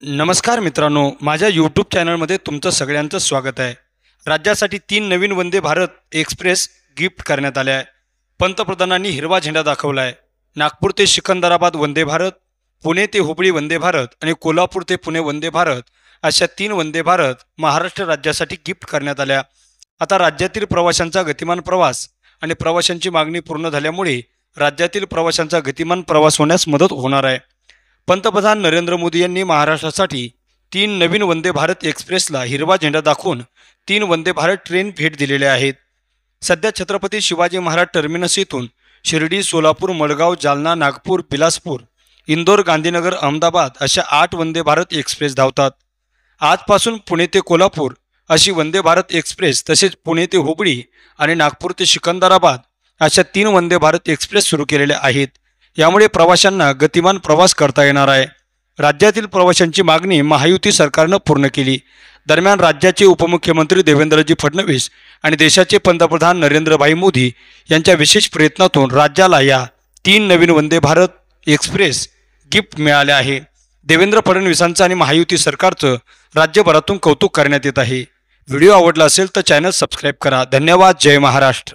नमस्कार मित्रांनो, माझ्या यूट्यूब चॅनलमध्ये तुमचं सगळ्यांचं स्वागत आहे। राज्यासाठी 3 नवीन वंदे भारत एक्सप्रेस गिफ्ट करण्यात आले आहे। पंतप्रधानांनी हिरवा झेंडा दाखवला आहे। नागपूर ते सिकंदराबाद वंदे भारत, पुणे ते हुबळी वंदे भारत आणि कोल्हापूर ते पुणे वंदे भारत अशा 3 वंदे भारत महाराष्ट्र राज्यासाठी गिफ्ट करण्यात आल्या। आता राज्यातील प्रवाशांचा गतिमान प्रवास आणि प्रवाशांची मागणी पूर्ण झाल्यामुळे राज्यातील प्रवाशांचा गतिमान प्रवास होण्यास मदत होणार आहे। पंतप्रधान नरेंद्र मोदी यांनी महाराष्ट्रासाठी 3 नवीन वंदे भारत एक्सप्रेसला हिरवा झेंडा दाखवून 3 वंदे भारत ट्रेन भेट दिलेले आहेत। सध्या छत्रपती शिवाजी महाराज टर्मिनस येथून शिर्डी, सोलापूर, मडगाव, जालना, नागपूर, बिलासपूर, इंदोर, गांधीनगर, अहमदाबाद अशा 8 वंदे भारत एक्सप्रेस धावतात। आजपासून पुणे ते कोल्हापूर अशी वंदे भारत एक्सप्रेस, तसेच पुणे ते हुबळी आणि नागपूर ते सिकंदराबाद अशा 3 वंदे भारत एक्सप्रेस सुरू केलेल्या आहेत। यामुळे प्रवाशांना गतिमान प्रवास करता येणार आहे। राज्यातील प्रवाशांची मागणी महायुती सरकारने पूर्ण केली। दरम्यान राज्याचे उपमुख्यमंत्री देवेंद्रजी फडणवीस आणि देशाचे पंतप्रधान नरेंद्रभाई मोदी यांच्या विशेष प्रयत्नातून राज्याला या 3 नवीन वंदे भारत एक्सप्रेस गिफ्ट मिळाले आहे। देवेंद्र फडणवीसांचं आणि महायुती सरकारचं राज्यभरातून कौतुक करण्यात येत आहे। व्हिडिओ आवडला असेल तर चॅनल सबस्क्राइब करा। धन्यवाद। जय महाराष्ट्र।